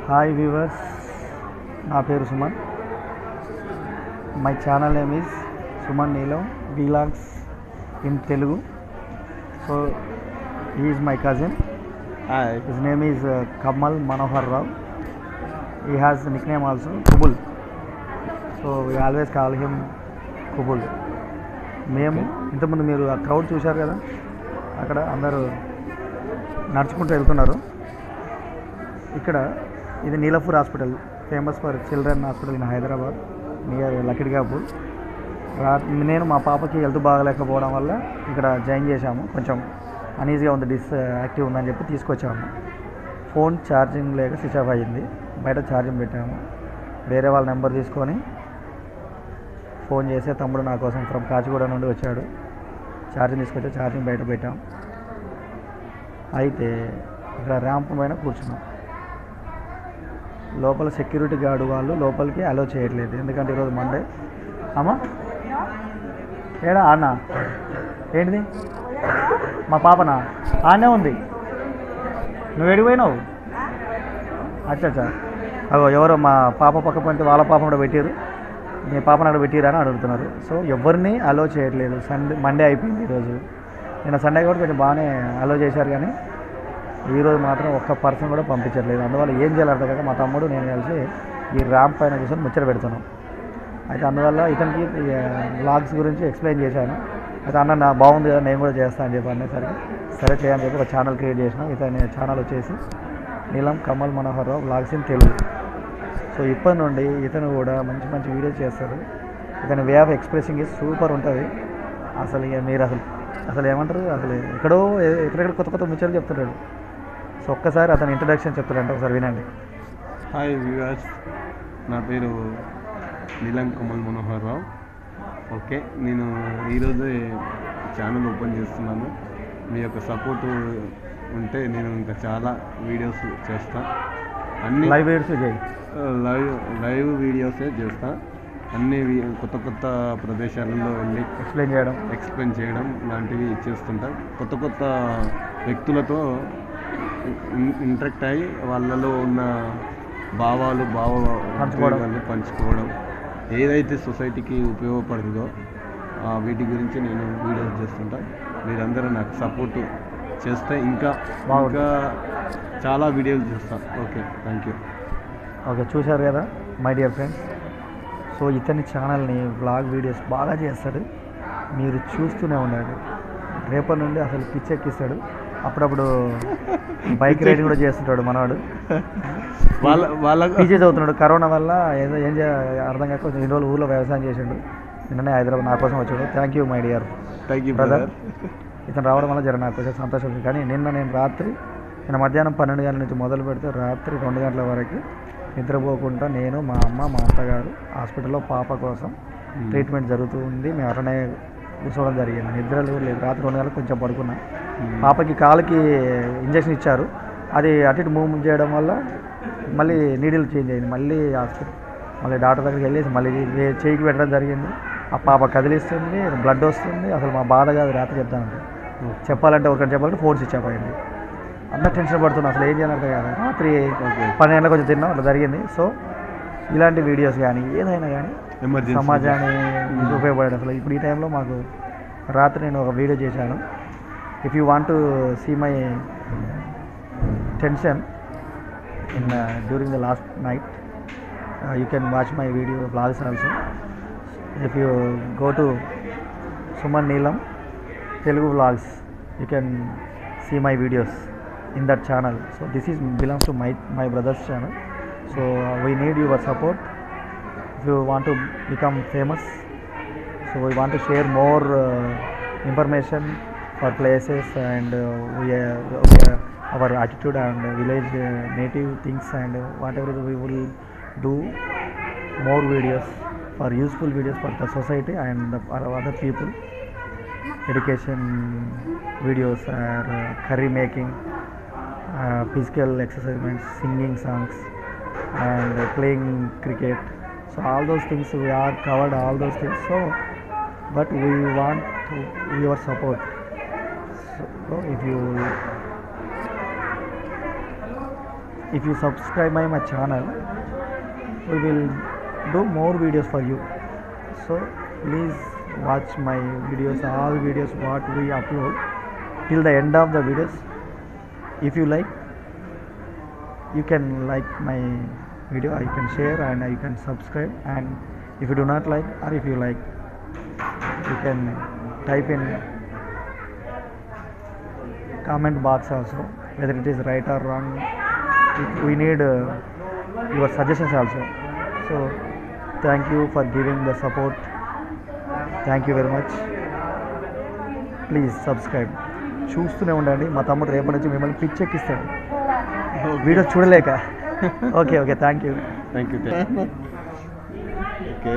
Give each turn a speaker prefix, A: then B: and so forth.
A: Hi viewers, నా పేరు Suman. My channel name is Suman Neelam vlogs in Telugu. So he is my cousin. His name is Kamal Manohar Rao. He has nick name also Kubul. So we always call him Kubul. మేము ఇంతకుముందు మీరు ఆ crowd చూశారు కదా, అక్కడ అందరూ నడుచుకుంటూ వెళ్తున్నారు. ఇక్కడ ఇది Niloufer hospital, famous for children hospital in Hyderabad near Lakdikapul. నేను మా పాపకి హెల్త్ బాగలేకపోవడం వల్ల ఇక్కడ జాయిన్ చేశాము. కొంచెం అనీజీగా ఉంది, యాక్టివ్ ఉందని చెప్పి తీసుకొచ్చాము. ఫోన్ ఛార్జింగ్ లేక స్విచ్ ఆఫ్ అయ్యింది. బయట ఛార్జింగ్ పెట్టాము. వేరే వాళ్ళ నెంబర్ తీసుకొని ఫోన్ చేసే తమ్ముడు నా కోసం ఫ్రమ్ కాచిగూడ నుండి వచ్చాడు. ఛార్జింగ్ తీసుకొచ్చా, ఛార్జింగ్ బయట పెట్టాం. అయితే ఇక్కడ ర్యాంప్ పైన కూర్చున్నాం. లోపల సెక్యూరిటీ గార్డు వాళ్ళు లోపలికి అలో చేయట్లేదు, ఎందుకంటే ఈరోజు మండే. అమ్మా ఏడా అన్న ఏంటిది? మా పాపనా? ఆనే ఉంది. నువ్వు ఎడిపోయినావు? అచ్చా అగో ఎవరో మా పాప పక్క పంటే వాళ్ళ పాప కూడా పెట్టారు, మీ పాపను అక్కడ పెట్టిరా అని అడుగుతున్నారు. సో ఎవరిని అలో చేయట్లేదు. మండే అయిపోయింది ఈరోజు. నిన్న సండే కూడా కొంచెం బాగానే అలో చేశారు, కానీ ఈరోజు మాత్రం ఒక్క పర్సన్ కూడా పంపించట్లేదు. అందువల్ల ఏం చేయాలి అర్థం కాక మా తమ్ముడు నేను కలిసి ఈ ర్యాంప్ పైన కూర్చొని ముచ్చట పెడుతున్నాం. అయితే అందువల్ల ఇతనికి వ్లాగ్స్ గురించి ఎక్స్ప్లెయిన్ చేశాను. అయితే అన్న నా బాగుంది కదా, నేను కూడా చేస్తాను అని చెప్పి అనేసరికి సరే చేయని చెప్పి ఒక ఛానల్ క్రియేట్ చేసినాం. ఇతని ఛానల్ వచ్చేసి నీలం కమల్ మనోహర్ రావు వ్లాగ్స్ ఇన్ తెలుగు. సో ఇప్పటి నుండి ఇతను కూడా మంచి మంచి వీడియోస్ చేస్తాడు. ఇతని way of expressing is super ఉంటుంది. అసలు ఇక మీరు అసలు ఏమంటారు, అసలు ఎక్కడెక్కడ కొత్త కొత్త ముచ్చట్లు చెప్తున్నాడు. సో ఒక్కసారి అతని ఇంట్రడక్షన్ చెప్తాడంటే ఒకసారి వినండి.
B: హాయ్ వ్యూవర్స్, నా పేరు నీలం కమల్ మనోహర్ రావు. ఓకే, నేను ఈరోజు ఛానల్ ఓపెన్ చేస్తున్నాను. మీ యొక్క సపోర్టు ఉంటే నేను ఇంకా చాలా వీడియోస్ చేస్తాను. అన్ని
A: లైవ్ వీడియోస్ చేయి,
B: లైవ్ వీడియోసే చేస్తా. అన్ని కొత్త కొత్త ప్రదేశాలలో వెళ్ళి ఎక్స్ప్లెయిన్ చేయడం లాంటివి చేస్తుంటా. కొత్త కొత్త వ్యక్తులతో ఇంటరాక్ట్ అయ్యి వాళ్ళలో ఉన్న భావాలు పంచుకోవడం, ఏదైతే సొసైటీకి ఉపయోగపడుతుందో వీటి గురించి నేను వీడియోస్ చేస్తుంటా. మీరందరూ నాకు సపోర్ట్ చేస్తే ఇంకా చాలా వీడియోలు చేస్తాను. Okay, thank you.
A: ఓకే, చూశారు కదా మై డియర్ ఫ్రెండ్స్. సో ఇతని ఛానల్ని వ్లాగ్ వీడియోస్ బాగా చేస్తాడు, మీరు చూస్తూనే ఉండండి. రేపటి నుండి అసలు పిచ్చెక్కిస్తాడు. అప్పుడప్పుడు బైక్ రైడింగ్ కూడా చేస్తుంటాడు మనవాడు. వాళ్ళ పీజీ చదువుతున్నాడు. కరోనా వల్ల ఏం అర్థం కాక కొంచెం 2 రోజులు ఊళ్ళో వ్యవసాయం చేసిండు. నిన్ననే హైదరాబాద్ నా కోసం వచ్చాడు. Thank you my dear brother. ఇతను రావడం వల్ల నాకు కొంచెం సంతోషం ఉంది. కానీ నేను రాత్రి మధ్యాహ్నం 12 గంటల నుంచి మొదలు పెడితే రాత్రి 2 గంటల వరకు నిద్రపోకుండా నేను, మా అమ్మ, మా అత్తగారు హాస్పిటల్లో పాప కోసం ట్రీట్మెంట్ జరుగుతూ ఉంది. మేము అట్లనే కూర్చోవడం జరిగింది. నిద్రలు లేదు. రాత్రి 2 గంటలకు కొంచెం పడుకున్నా. పాపకి కాలుకి ఇంజక్షన్ ఇచ్చారు. అది అటు ఇటు మూవ్ చేయడం వల్ల మళ్ళీ నీడిల్ చేంజ్ అయింది. మళ్ళీ డాక్టర్ దగ్గరికి వెళ్ళేసి మళ్ళీ చేయికి పెట్టడం జరిగింది. ఆ పాప కదిలిస్తుంది, బ్లడ్ వస్తుంది. అసలు మా బాధ కాదు, రాత్రి చెప్తానంటే చెప్పాలంటే ఫోన్ స్విచ్ ఆఫ్ అయింది. అందరూ టెన్షన్ పడుతున్నాం, అసలు ఏం చేయాలంటే కదా. రాత్రి 12 గంటలకు కొంచెం తిన్నాం, అట్లా జరిగింది. సో ఇలాంటి వీడియోస్ కానీ ఏదైనా కానీ సమాజాన్ని ఉపయోగపడేది. అసలు ఇప్పుడు ఈ టైంలో మాకు రాత్రి నేను ఒక వీడియో చేశాను. If you want to see my tension during the last night, you can watch my video vlogs also. If you go to Suman Neelam Telugu vlogs, you can see my videos in that channel. So this is belongs to my brother's channel. So we need your support if you want to become famous. So we want to share more information for places and our attitude and village native things, and whatever we will do more videos for useful videos for the society and for other people. Education videos are curry making, physical exercises, singing songs, and playing cricket. So all those things we are covered, all those things. So but we want your support. So if you if you subscribe my channel, we will do more videos for you. So please watch my videos, all videos what we upload till the end of the videos. If you like, you can like my video, you can share and you can subscribe, and if you do not like or if you like, you can type in comment box also whether it is right or wrong. We need your suggestions also. So thank you for giving the support. Thank you very much. Please subscribe. చూస్తూనే ఉండండి, మా తమ్ముడు రేపటి నుంచి మిమ్మల్ని పిచ్చెక్కిస్తాడు video చూడలేక. Okay thank you.
B: Okay.